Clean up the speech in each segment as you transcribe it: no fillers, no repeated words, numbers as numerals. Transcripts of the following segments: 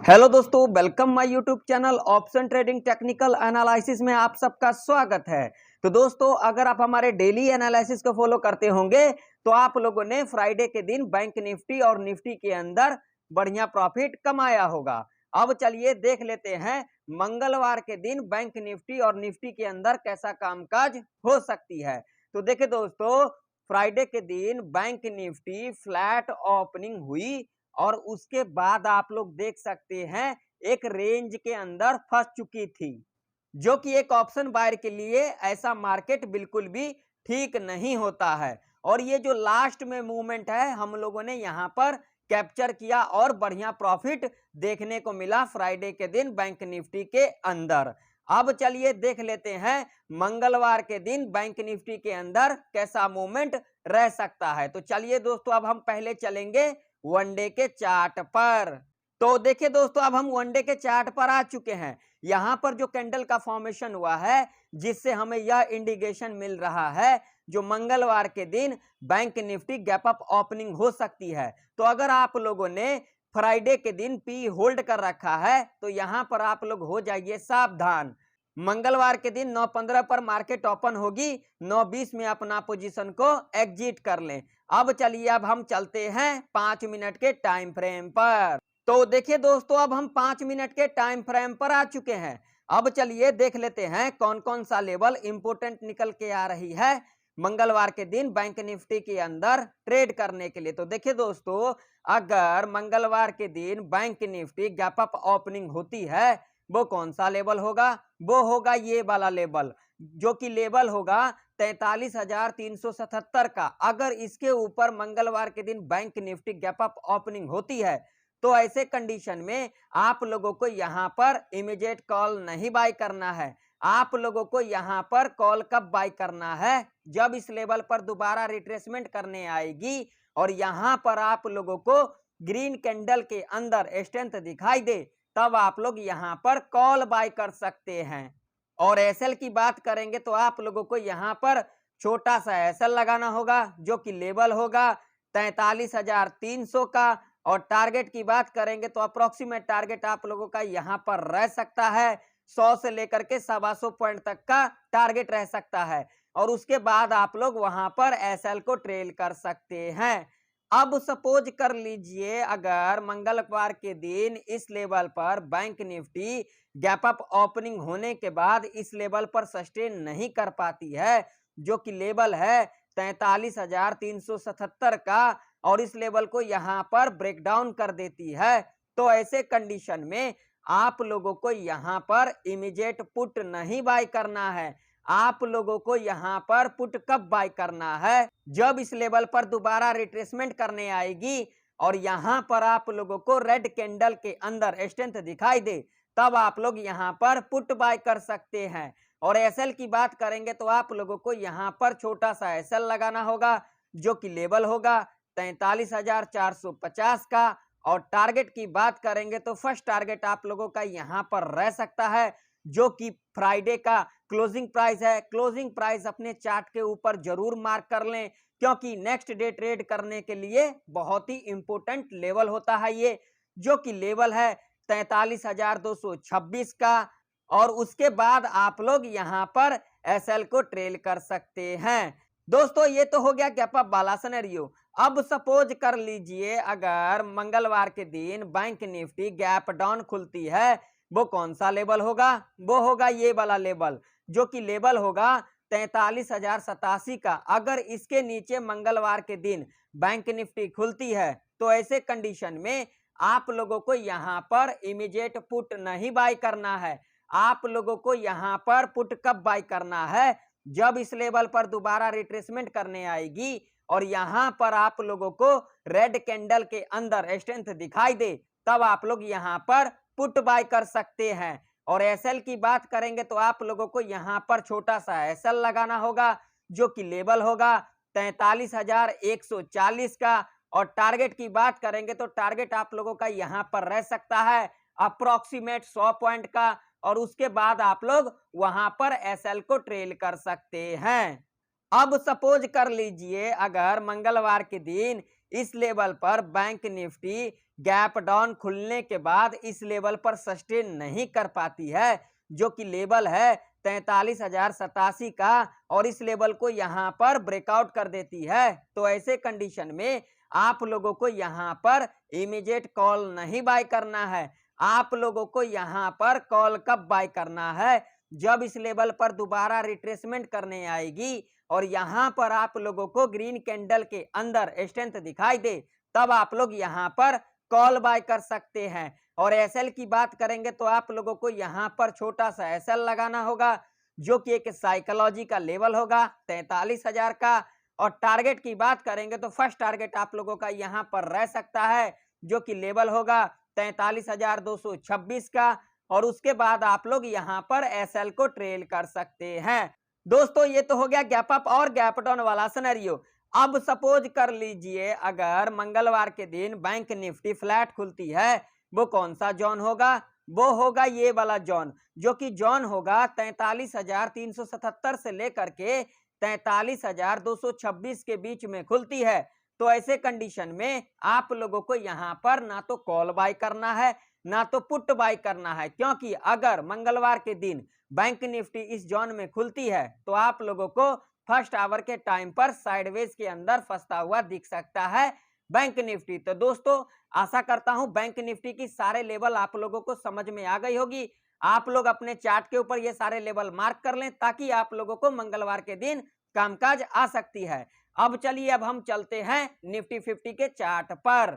Hello दोस्तों, welcome my YouTube channel option trading technical analysis में आप सबका स्वागत है। तो दोस्तों, अगर आप हमारे डेली एनालिसिस को फॉलो करते होंगे तो आप लोगों ने फ्राइडे के दिन बैंक निफ्टी और निफ्टी के अंदर बढ़िया प्रॉफिट कमाया होगा। अब चलिए देख लेते हैं मंगलवार के दिन बैंक निफ्टी और निफ्टी के अंदर कैसा कामकाज हो सकती है। तो देखिए दोस्तों, फ्राइडे के दिन बैंक निफ्टी फ्लैट ओपनिंग हुई और उसके बाद आप लोग देख सकते हैं एक रेंज के अंदर फंस चुकी थी, जो कि एक ऑप्शन बायर के लिए ऐसा मार्केट बिल्कुल भी ठीक नहीं होता है। और ये जो लास्ट में मूवमेंट है हम लोगों ने यहाँ पर कैप्चर किया और बढ़िया प्रॉफिट देखने को मिला फ्राइडे के दिन बैंक निफ्टी के अंदर। अब चलिए देख लेते हैं मंगलवार के दिन बैंक निफ्टी के अंदर कैसा मूवमेंट रह सकता है। तो चलिए दोस्तों, अब हम पहले चलेंगे वनडे के चार्ट पर। तो देखिए दोस्तों, अब हम वनडे के चार्ट पर आ चुके हैं। यहां पर जो कैंडल का फॉर्मेशन हुआ है, जिससे हमें यह इंडिकेशन मिल रहा है जो मंगलवार के दिन bank Nifty gap up opening हो सकती है। तो अगर आप लोगों ने फ्राइडे के दिन पी होल्ड कर रखा है तो यहां पर आप लोग हो जाइए सावधान। मंगलवार के दिन 9:15 पर मार्केट ओपन होगी, 9:20 में अपना पोजीशन को एग्जिट कर लें। अब चलिए, अब हम चलते हैं 5 मिनट के टाइम फ्रेम पर। तो देखिए दोस्तों, अब हम 5 मिनट के टाइम फ्रेम पर आ चुके हैं। अब चलिए देख लेते हैं कौन कौन सा लेवल इंपोर्टेंट निकल के आ रही है मंगलवार के दिन बैंक निफ्टी के अंदर ट्रेड करने के लिए। तो देखिए दोस्तों, अगर मंगलवार के दिन bank Nifty gap up opening होती है, वो कौन सा लेवल होगा? वो होगा ये वाला लेवल, जो कि लेवल होगा 43,377 का। अगर इसके ऊपर मंगलवार के दिन bank Nifty gap up opening होती है तो ऐसे कंडीशन में आप लोगों को यहां पर इमीडिएट कॉल नहीं बाय करना है। आप लोगों को यहां पर कॉल कब बाय करना है? जब इस लेवल पर दोबारा रिट्रेसमेंट करने आएगी और यहां पर आप लोगों को ग्रीन कैंडल के अंदर स्ट्रेंथ दिखाई दे, तब आप लोग यहां पर कॉल बाय कर सकते हैं। और एसएल की बात करेंगे तो आप लोगों को यहां पर छोटा सा एसएल लगाना होगा, जो कि लेवल होगा 43,300 का। और टारगेट की बात करेंगे तो अप्रोक्सीमेट टारगेट आप लोगों का यहां पर रह सकता है 100 से लेकर के 125 पॉइंट तक का टारगेट रह सकता है। और उसके बाद आप लोग वहां पर एसएल को ट्रेल कर सकते हैं। अब सपोज कर लीजिए, अगर मंगलवार के दिन इस लेवल पर bank Nifty gap up opening होने के बाद इस लेवल पर सस्टेन नहीं कर पाती है, जो कि लेवल है 43,377 का, और इस लेवल को यहां पर ब्रेक डाउन कर देती है, तो ऐसे कंडीशन में आप लोगों को यहां पर इमीडिएट पुट नहीं बाय करना है। आप लोगों को यहां पर पुट कब बाय करना है? जब इस लेवल पर दोबारा रिट्रेसमेंट करने आएगी और यहां पर आप लोगों को रेड कैंडल के अंदर स्ट्रेंथ दिखाई दे, तब आप लोग यहां पर पुट बाय कर सकते हैं। और एसएल की बात करेंगे तो आप लोगों को यहां पर छोटा सा एसएल लगाना होगा, जो कि लेवल होगा 43,450 का। और टारगेट की बात करेंगे तो फर्स्ट टारगेट आप लोगों का यहां पर रह सकता है, जो कि फ्राइडे का क्लोजिंग प्राइस है। क्लोजिंग प्राइस अपने चार्ट के ऊपर जरूर मार्क कर लें, क्योंकि नेक्स्ट डे ट्रेड करने के लिए बहुत ही इंपोर्टेंट लेवल होता है ये, जो कि लेवल है 43,226 का। और उसके बाद आप लोग यहां पर एसएल को ट्रेल कर सकते हैं। दोस्तों, ये तो हो गया गैप अप वाला सिनेरियो। अब सपोज कर लीजिए, अगर मंगलवार के दिन बैंक निफ्टी गैप डाउन खुलती है, वो कौन सा लेवल होगा? वो होगा ये वाला लेवल, जो कि लेवल होगा 43,087 का। अगर इसके नीचे मंगलवार के दिन बैंक निफ्टी खुलती है तो ऐसे कंडीशन में आप लोगों को यहां पर इमीडिएट पुट नहीं बाय करना है। आप लोगों को यहां पर पुट कब बाय करना है? जब इस लेवल पर दोबारा रिट्रेसमेंट करने आएगी और यहां पर आप लोगों को रेड कैंडल के अंदर स्ट्रेंथ दिखाई दे, तब आप लोग यहां पर पुट बाय कर सकते हैं। और एसएल की बात करेंगे तो आप लोगों को यहां पर छोटा सा एसएल लगाना होगा, जो कि लेवल होगा 43,140 का। और टारगेट की बात करेंगे तो टारगेट आप लोगों का यहां पर रह सकता है अप्रोक्सीमेट 100 पॉइंट का। और उसके बाद आप लोग वहां पर एसएल को ट्रेल कर सकते हैं। अब सपोज कर लीजिए, अगर मंगलवार के दिन इस लेवल पर बैंक निफ्टी गैप डाउन खुलने के बाद इस लेवल पर सस्टेन नहीं कर पाती है, जो कि लेवल है 43,087 का, और इस लेवल को यहां पर ब्रेकआउट कर देती है, तो ऐसे कंडीशन में आप लोगों को यहां पर इमीडिएट कॉल नहीं बाय करना है। आप लोगों को यहां पर कॉल कब बाय करना है? जब इस लेवल पर दोबारा रिट्रेसमेंट करने आएगी और यहां पर आप लोगों को ग्रीन कैंडल के अंदर स्ट्रेंथ दिखाई दे, तब आप लोग यहां पर कॉल बाय कर सकते हैं। और एसएल की बात करेंगे तो आप लोगों को यहां पर छोटा सा एसएल लगाना होगा, जो कि एक साइकोलॉजी का लेवल होगा 43,000 का। और टारगेट की बात करेंगे तो फर्स्ट टारगेट आप लोगों का यहां पर रह सकता है, जो कि लेवल होगा 43,226 का, और उसके बाद आप लोग यहां पर एसएल को ट्रेल कर सकते हैं। दोस्तों ये तो हो गया गैप अप और गैप डाउन वाला सिनेरियो। अब सपोज कर लीजिए अगर मंगलवार के दिन बैंक निफ्टी फ्लैट खुलती है, वो कौन सा जोन होगा? वो होगा ये वाला जोन, जो कि जोन होगा 43,377 से लेकर के 43,226 के बीच में खुलती है। तो ऐसे कंडीशन में आप लोगों को यहां पर ना तो कॉल बाय करना है ना तो पुट बाय करना है, क्योंकि अगर मंगलवार के दिन बैंक निफ्टी इस जोन में खुलती है तो आप लोगों को फर्स्ट आवर के टाइम पर साइडवेज के अंदर फंसता हुआ दिख सकता है बैंक निफ्टी। तो दोस्तों आशा करता हूं बैंक निफ्टी की सारे लेवल आप लोगों को समझ में आ गई होगी। आप लोग अपने चार्ट के ऊपर ये सारे लेवल मार्क कर लें, ताकि आप लोगों को मंगलवार के दिन कामकाज आ सकती है। अब चलिए अब हम चलते हैं निफ्टी 50 के चार्ट पर।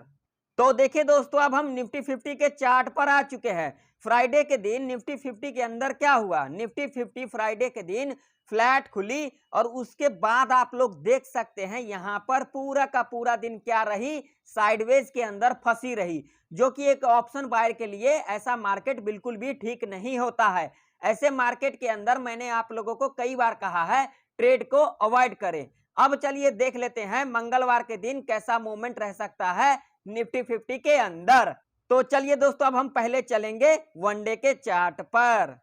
तो देखिए दोस्तों, अब हम निफ्टी 50 के चार्ट पर आ चुके हैं। फ्राइडे के दिन निफ्टी 50 के अंदर क्या हुआ? निफ्टी 50 फ्राइडे के दिन फ्लैट खुली, और उसके बाद आप लोग देख सकते हैं यहां पर पूरा का पूरा दिन क्या रही? साइडवेज के अंदर फंसी रही, जो कि एक ऑप्शन बायर के लिए ऐसा मार्केट बिल्कुल भी ठीक नहीं होता है। ऐसे मार्केट के अंदर मैंने आप लोगों को कई बार कहा है ट्रेड को अवॉइड करें। अब चलिए देख लेते हैं मंगलवार के दिन कैसा मूवमेंट रह सकता है निफ्टी 50 के अंदर। तो चलिए दोस्तों अब हम पहले चलेंगे वनडे के चार्ट पर।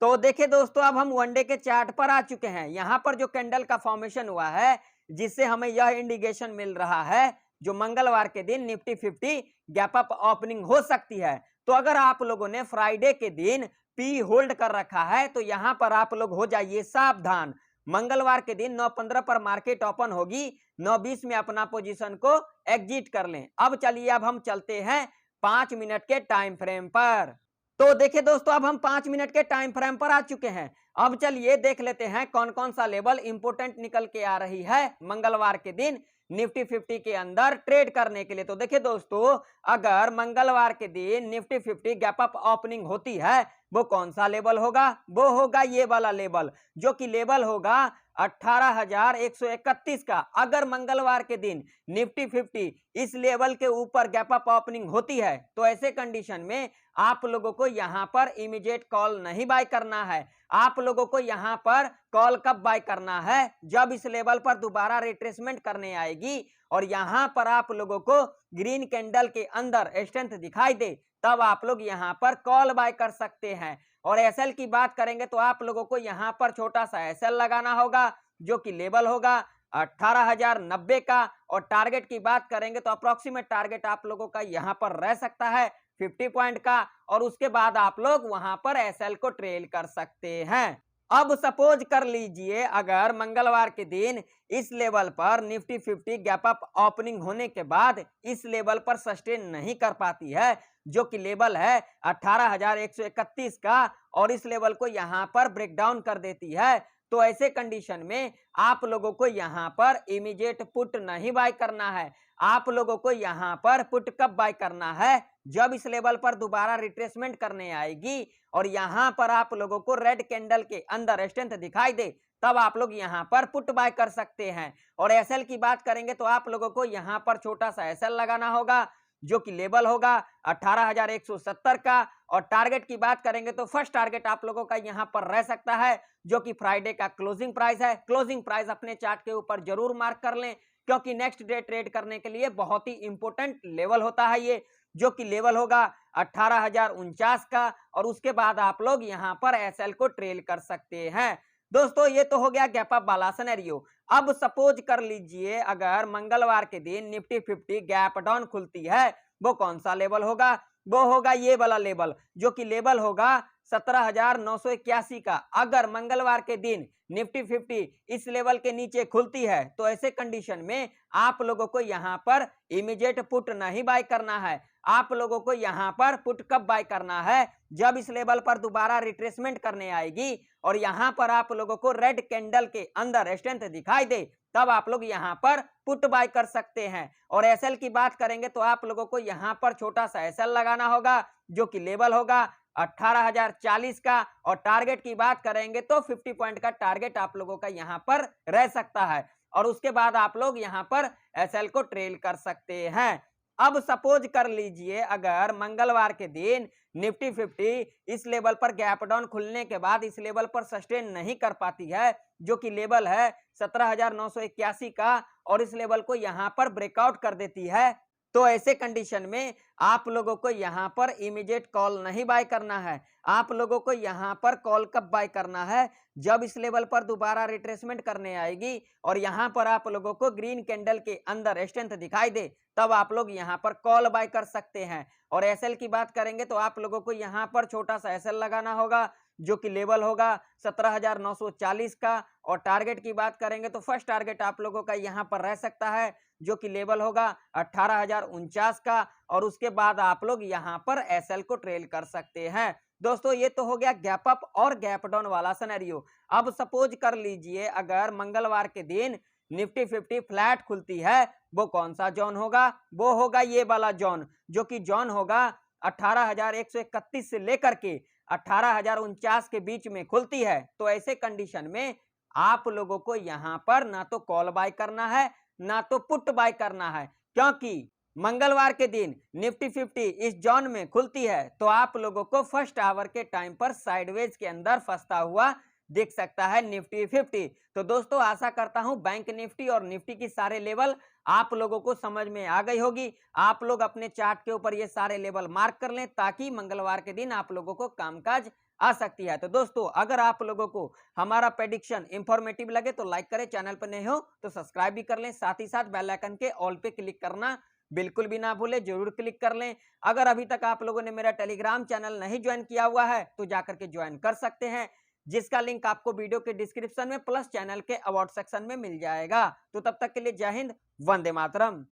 तो देखिए दोस्तों, अब हम वनडे के चार्ट पर आ चुके हैं। यहां पर जो कैंडल का फॉर्मेशन हुआ है, जिससे हमें यह इंडिकेशन मिल रहा है जो मंगलवार के दिन निफ्टी 50 गैप अप ओपनिंग हो सकती है। तो अगर आप लोगों ने फ्राइडे के दिन पी होल्ड कर रखा है तो यहां पर आप लोग हो जाइए सावधान। मंगलवार के दिन 9:15 पर मार्केट ओपन होगी, 9:20 में अपना पोजीशन को एग्जिट कर लें। अब चलिए अब हम चलते हैं 5 मिनट के टाइम फ्रेम पर। तो देखिए दोस्तों, अब हम 5 मिनट के टाइम फ्रेम पर आ चुके हैं। अब चलिए देख लेते हैं कौन कौन सा लेवल इंपोर्टेंट निकल के आ रही है मंगलवार के दिन निफ्टी 50 के अंदर ट्रेड करने के लिए। तो देखिए दोस्तों, अगर मंगलवार के दिन निफ्टी 50 गैप अप ओपनिंग होती है, वो कौन सा लेवल होगा? वो होगा ये वाला लेवल, जो कि लेवल होगा 18,131 का। अगर मंगलवार के दिन निफ्टी 50 इस लेवल के ऊपर गैप अप ओपनिंग होती है, तो ऐसे कंडीशन में आप लोगों को यहां पर इमीडिएट कॉल नहीं बाय करना है। आप लोगों को यहां पर कॉल कब बाय करना है? जब इस लेवल पर दोबारा रिट्रेसमेंट करने आएगी और यहां पर आप लोगों को ग्रीन कैंडल के अंदर स्ट्रेंथ दिखाई दे, तब आप लोग यहां पर कॉल बाय कर सकते हैं। और एसएल की बात करेंगे तो आप लोगों को यहां पर छोटा सा एसएल लगाना होगा, जो कि लेवल होगा 18,090 का। और टारगेट की बात करेंगे तो अप्रोक्सीमेट टारगेट आप लोगों का यहां पर रह सकता है 50 पॉइंट का, और उसके बाद आप लोग वहां पर एसएल को ट्रेल कर सकते हैं। अब सपोज कर लीजिए अगर मंगलवार के दिन इस लेवल पर निफ्टी 50 गैप अप ओपनिंग होने के बाद इस लेवल पर सस्टेन नहीं कर पाती है, जो कि लेवल है 18,131 का, और इस लेवल को यहां पर ब्रेक डाउन कर देती है, तो ऐसे कंडीशन में आप लोगों को यहां पर इमीडिएट पुट नहीं बाय करना है। आप लोगों को यहां पर पुट कब बाय करना है? जब इस लेवल पर दोबारा रिट्रेसमेंट करने आएगी और यहां पर आप लोगों को रेड कैंडल के अंदर स्ट्रेंथ दिखाई दे, तब आप लोग यहां पर पुट बाय कर सकते हैं। और एसएल की बात करेंगे तो आप लोगों को यहां पर छोटा सा एसएल लगाना होगा, जो कि लेवल होगा 18,170 का। और टारगेट की बात करेंगे तो फर्स्ट टारगेट आप लोगों का यहां पर रह सकता है, जो कि फ्राइडे का क्लोजिंग प्राइस है। क्लोजिंग प्राइस अपने चार्ट के ऊपर जरूर मार्क कर लें, क्योंकि नेक्स्ट डे ट्रेड करने के लिए बहुत ही इंपॉर्टेंट लेवल होता है ये, जो कि लेवल होगा 18,049 का। और उसके बाद आप लोग यहां पर एसएल को ट्रेल कर सकते हैं। दोस्तों ये तो हो गया गैप अप वाला सिनेरियो। अब सपोज कर लीजिए अगर मंगलवार के दिन निफ्टी 50 गैप डाउन खुलती है, वो कौन सा लेवल होगा? वो होगा ये वाला लेवल, जो कि लेवल होगा 17,981 का। अगर मंगलवार के दिन निफ्टी 50 इस लेवल के नीचे खुलती है तो ऐसे कंडीशन में आप लोगों को यहां पर इमीडिएट पुट नहीं बाय करना है। आप लोगों को यहां पर पुट कब बाय करना है? जब इस लेवल पर दोबारा रिट्रेसमेंट करने आएगी और यहां पर आप लोगों को रेड कैंडल के अंदर स्ट्रेंथ दिखाई दे, तब आप लोग यहां पर पुट बाय कर सकते हैं। और एसएल की बात करेंगे तो आप लोगों को यहां पर छोटा सा एसएल लगाना होगा, जो कि लेवल होगा 18,040 का। और टारगेट की बात करेंगे तो 50 पॉइंट का टारगेट आप लोगों का यहां पर रह सकता है और उसके बाद आप लोग यहां पर एसएल को ट्रेल कर सकते हैं। अब सपोज कर लीजिए अगर मंगलवार के दिन निफ्टी 50 इस लेवल पर गैप डाउन खुलने के बाद इस लेवल पर सस्टेन नहीं कर पाती है, जो कि लेवल है 17,981 का, और इस लेवल को यहां पर ब्रेकआउट कर देती है, तो ऐसे कंडीशन में आप लोगों को यहां पर इमीडिएट कॉल नहीं बाय करना है। आप लोगों को यहां पर कॉल कब बाय करना है? जब इस लेवल पर दोबारा रिट्रेसमेंट करने आएगी और यहां पर आप लोगों को ग्रीन कैंडल के अंदर स्ट्रेंथ दिखाई दे, तब आप लोग यहां पर कॉल बाय कर सकते हैं। और एसएल की बात करेंगे तो आप लोगों को यहां पर छोटा सा एसएल लगाना होगा, जो कि लेवल होगा 17,940 का। और टारगेट की बात करेंगे तो फर्स्ट टारगेट आप लोगों का यहां पर रह सकता है, जो कि लेवल होगा 18,049 का। और उसके बाद आप लोग यहां पर एसएल को ट्रेल कर सकते हैं। दोस्तों ये तो हो गया गैप अप और गैप डाउन वाला सिनेरियो। अब सपोज कर लीजिए अगर मंगलवार के दिन निफ्टी 50 फ्लैट खुलती है, वो कौन सा जोन होगा? वो होगा ये वाला जोन, जो कि जोन होगा 18,131 से लेकर के 18,049 के बीच में खुलती है। तो ऐसे कंडीशन में आप लोगों को यहां पर ना तो कॉल बाय करना है ना तो पुट बाय करना है, क्योंकि मंगलवार के दिन निफ्टी 50 इस जोन में खुलती है तो आप लोगों को फर्स्ट आवर के टाइम पर साइडवेज के अंदर फंसता हुआ दिख सकता है निफ्टी 50। तो दोस्तों आशा करता हूं बैंक निफ्टी और निफ्टी की सारे लेवल आप लोगों को समझ में आ गई होगी। आप लोग अपने चार्ट के ऊपर ये सारे लेवल मार्क कर लें ताकि मंगलवार के दिन आप लोगों को कामकाज आ सकती है। तो दोस्तों अगर आप लोगों को हमारा प्रेडिक्शन इंफॉर्मेटिव लगे तो लाइक करें, चैनल पर नए हो तो सब्सक्राइब भी कर लें, साथ ही साथ बेल आइकन के ऑल पे क्लिक करना बिल्कुल भी ना भूलें, जरूर क्लिक कर लें। अगर अभी तक आप लोगों ने मेरा टेलीग्राम चैनल नहीं ज्वाइन किया हुआ है तो जाकर के ज्वाइन कर सकते हैं, जिसका लिंक आपको वीडियो के डिस्क्रिप्शन में प्लस चैनल के अवार्ड सेक्शन में मिल जाएगा। तो तब तक के लिए जय हिंद, वंदे मातरम।